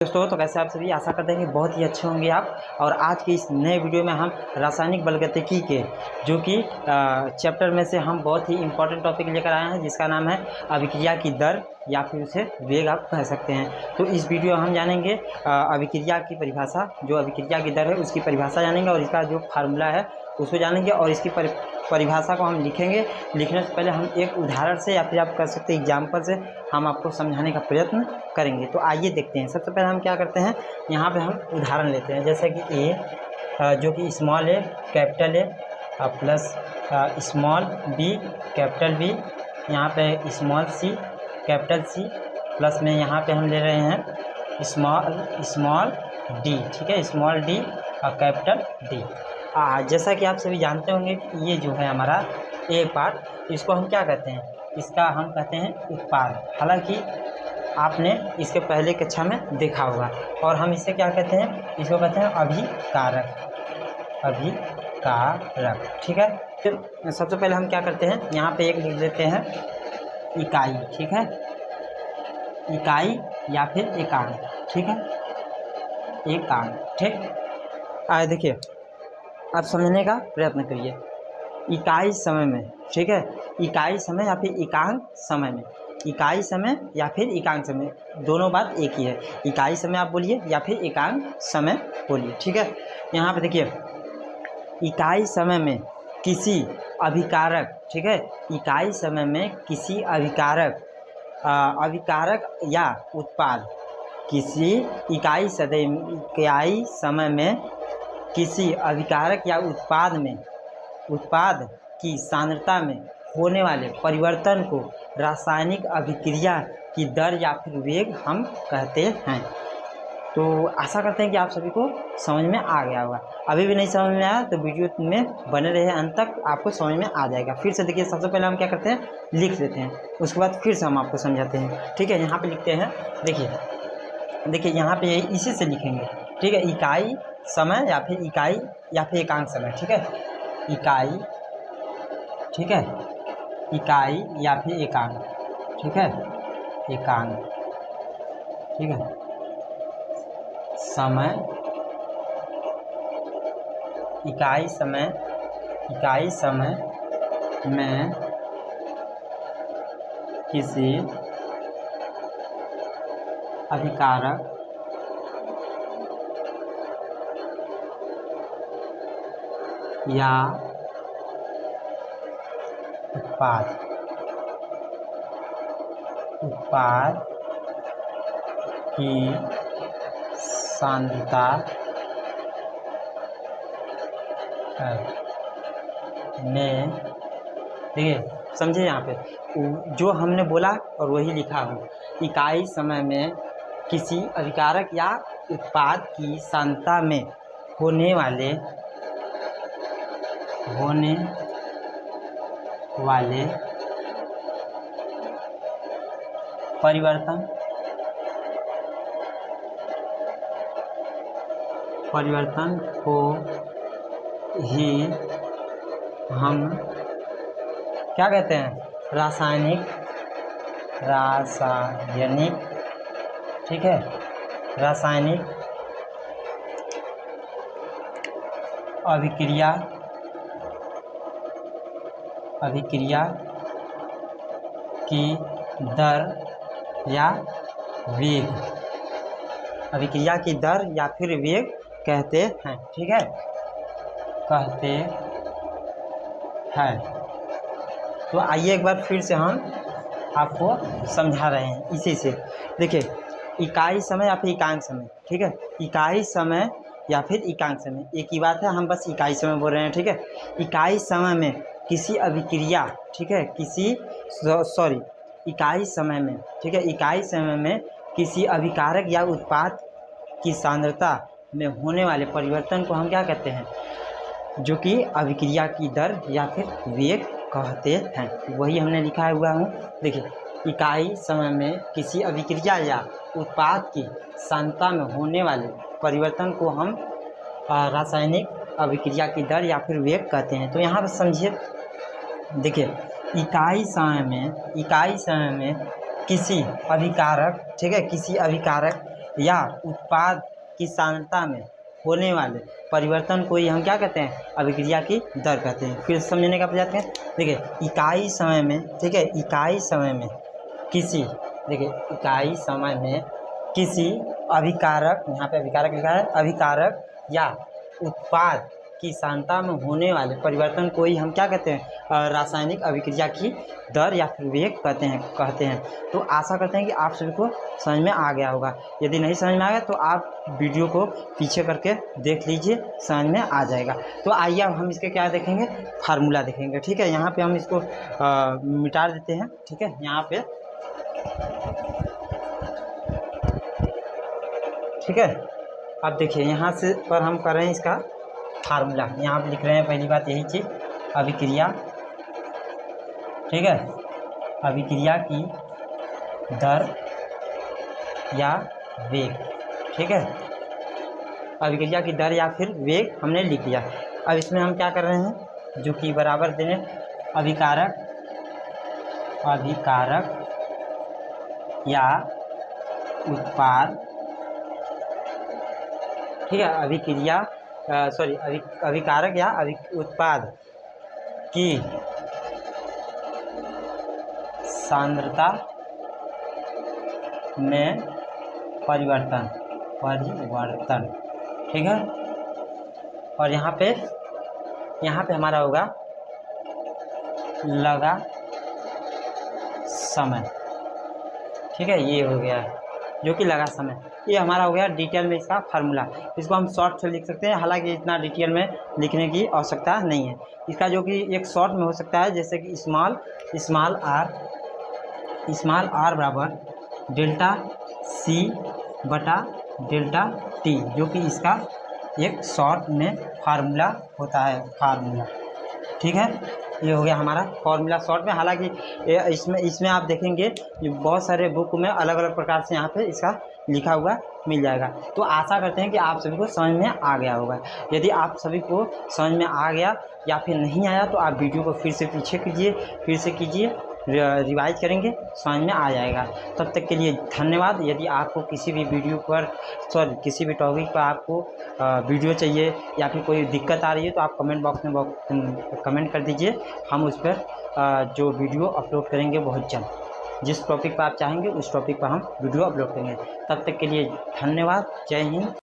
दोस्तों तो कैसे आप सभी, आशा करते हैं कि बहुत ही अच्छे होंगे आप। और आज के इस नए वीडियो में हम रासायनिक बलगतिकी के जो कि चैप्टर में से हम बहुत ही इम्पोर्टेंट टॉपिक लेकर आए हैं, जिसका नाम है अभिक्रिया की दर या फिर उसे वेग आप कह सकते हैं। तो इस वीडियो में हम जानेंगे अभिक्रिया की परिभाषा, जो अभिक्रिया की दर है उसकी परिभाषा जानेंगे और इसका जो फार्मूला है उसको जानेंगे और इसकी परिभाषा को हम लिखेंगे। लिखने से पहले हम एक उदाहरण से या फिर आप कर सकते हैं एग्जाम्पल से हम आपको समझाने का प्रयत्न करेंगे। तो आइए देखते हैं। सबसे पहले हम क्या करते हैं, यहाँ पे हम उदाहरण लेते हैं, जैसे कि ए जो कि small A capital A plus small B capital B, यहाँ पे small C capital C plus में यहाँ पे हम ले रहे हैं स्मॉल डी, ठीक है, स्मॉल डी और कैपिटल डी। जैसा कि आप सभी जानते होंगे कि ये जो है हमारा ए पार्ट, इसको हम क्या कहते हैं, इसका हम कहते हैं उत्पाद। हालांकि आपने इसके पहले कक्षा में देखा होगा। और हम इसे क्या कहते हैं, इसको कहते हैं अभिकारक, ठीक है। फिर सबसे पहले हम क्या करते हैं, यहाँ पे एक लिख देते हैं इकाई, ठीक है, इकाई या फिर एकांक, ठीक है, एकांक, ठीक। देखिए आप समझने का प्रयत्न करिए। इकाई समय में, ठीक है, इकाई समय या फिर एकांक समय में, इकाई समय या फिर एकांक समय, दोनों बात एक ही है। इकाई समय आप बोलिए या फिर एकांक समय बोलिए, ठीक है। यहाँ पे देखिए इकाई समय में किसी अभिकारक, ठीक है, इकाई समय में किसी अभिकारक या उत्पाद, किसी इकाई समय में किसी अभिकारक या उत्पाद की सांद्रता में होने वाले परिवर्तन को रासायनिक अभिक्रिया की दर या फिर वेग हम कहते हैं। तो आशा करते हैं कि आप सभी को समझ में आ गया होगा। अभी भी नहीं समझ में आया तो वीडियो में बने रहे, अंत तक आपको समझ में आ जाएगा। फिर से देखिए, सबसे पहले हम क्या करते हैं, लिख लेते हैं, उसके बाद फिर से हम आपको समझाते हैं, ठीक है। यहाँ पे लिखते हैं, देखिए यहाँ पे इसी से लिखेंगे, ठीक है, इकाई समय या फिर इकाई या फिर एकांक समय, ठीक है, इकाई, ठीक है, इकाई या फिर एकांक, ठीक है, एकांक, ठीक है, समय, इकाई समय में किसी अभिकारक या उत्पाद की सांद्रता में, देखिए समझिए यहाँ पे जो हमने बोला और वही लिखा हूँ, इकाई समय में किसी अभिकारक या उत्पाद की सांद्रता में होने वाले परिवर्तन को ही हम क्या कहते हैं, रासायनिक, ठीक है, रासायनिक अभिक्रिया की दर या वेग, अभिक्रिया की दर या फिर वेग कहते हैं, ठीक है, कहते हैं। तो आइए एक बार फिर से हम आपको समझा रहे हैं इसी से। देखिए इकाई समय या फिर एकांक समय, ठीक है, इकाई समय या फिर एकांक समय एक ही बात है, हम बस इकाई समय बोल रहे हैं, ठीक है। इकाई समय में किसी अभिक्रिया, ठीक है, इकाई समय में, ठीक है, इकाई समय में किसी अभिकारक या उत्पाद की सांद्रता में होने वाले परिवर्तन को हम क्या कहते हैं, जो कि अभिक्रिया की दर या फिर वेग कहते हैं। वही हमने लिखा हुआ हूँ। देखिए इकाई समय में किसी अभिक्रिया या उत्पाद की सांद्रता में होने वाले परिवर्तन को हम रासायनिक अभिक्रिया की दर या फिर वेग कहते हैं। तो यहाँ पर समझिए, देखिए इकाई समय में किसी अभिकारक, ठीक है, किसी अभिकारक या उत्पाद की सांद्रता में होने वाले परिवर्तन को ही हम क्या कहते हैं, अभिक्रिया की दर कहते हैं। फिर समझने का प्रयास करें। देखिए इकाई समय में, ठीक है, इकाई समय में किसी, देखिए इकाई समय में किसी अभिकारक, यहाँ पे अभिकारक लिखा है, अभिकारक या उत्पाद की सांद्रता में होने वाले परिवर्तन को ही हम क्या कहते हैं, रासायनिक अभिक्रिया की दर या फिर वेग कहते हैं। तो आशा करते हैं कि आप सभी को समझ में आ गया होगा। यदि नहीं समझ में आ गया तो आप वीडियो को पीछे करके देख लीजिए, समझ में आ जाएगा। तो आइए अब हम इसके क्या देखेंगे, फार्मूला देखेंगे। ठीक है, यहाँ पे हम इसको मिटा देते हैं। ठीक है, यहाँ पे ठीक है, अब देखिए यहाँ से पर हम कर रहे हैं इसका फार्मूला। यहाँ पे लिख रहे हैं पहली बात यही चीज़, अभिक्रिया, ठीक है, अभिक्रिया की दर या वेग। ठीक है, अभिक्रिया की दर या फिर वेग हमने लिख दिया। अब इसमें हम क्या कर रहे हैं, जो कि बराबर देने अभिकारक या उत्पाद, ठीक है, अभिक्रिया अभिकारक या उत्पाद की सांद्रता में परिवर्तन, ठीक है। और यहाँ पे हमारा होगा लगा समय। ठीक है, ये हो गया जो कि लगा समय, ये हमारा हो गया डिटेल में इसका फार्मूला। इसको हम शॉर्ट से लिख सकते हैं, हालांकि इतना डिटेल में लिखने की आवश्यकता नहीं है। इसका जो कि एक शॉर्ट में हो सकता है, जैसे कि स्मॉल आर बराबर डेल्टा सी बटा डेल्टा टी, जो कि इसका एक शॉर्ट में फार्मूला होता है, फार्मूला। ठीक है, ये हो गया हमारा फॉर्मूला शॉर्ट में। हालांकि इसमें आप देखेंगे बहुत सारे बुक में अलग अलग प्रकार से यहाँ पे इसका लिखा हुआ मिल जाएगा। तो आशा करते हैं कि आप सभी को समझ में आ गया होगा। यदि आप सभी को समझ में आ गया या फिर नहीं आया तो आप वीडियो को फिर से पीछे कीजिए, फिर से कीजिए, रिवाइज करेंगे, समझ में आ जाएगा। तब तक के लिए धन्यवाद। यदि आपको किसी भी वीडियो पर किसी भी टॉपिक पर आपको वीडियो चाहिए या फिर कोई दिक्कत आ रही है तो आप कमेंट बॉक्स में कमेंट कर दीजिए। हम उस पर जो वीडियो अपलोड करेंगे बहुत जल्द, जिस टॉपिक पर आप चाहेंगे उस टॉपिक पर हम वीडियो अपलोड करेंगे। तब तक के लिए धन्यवाद। जय हिंद।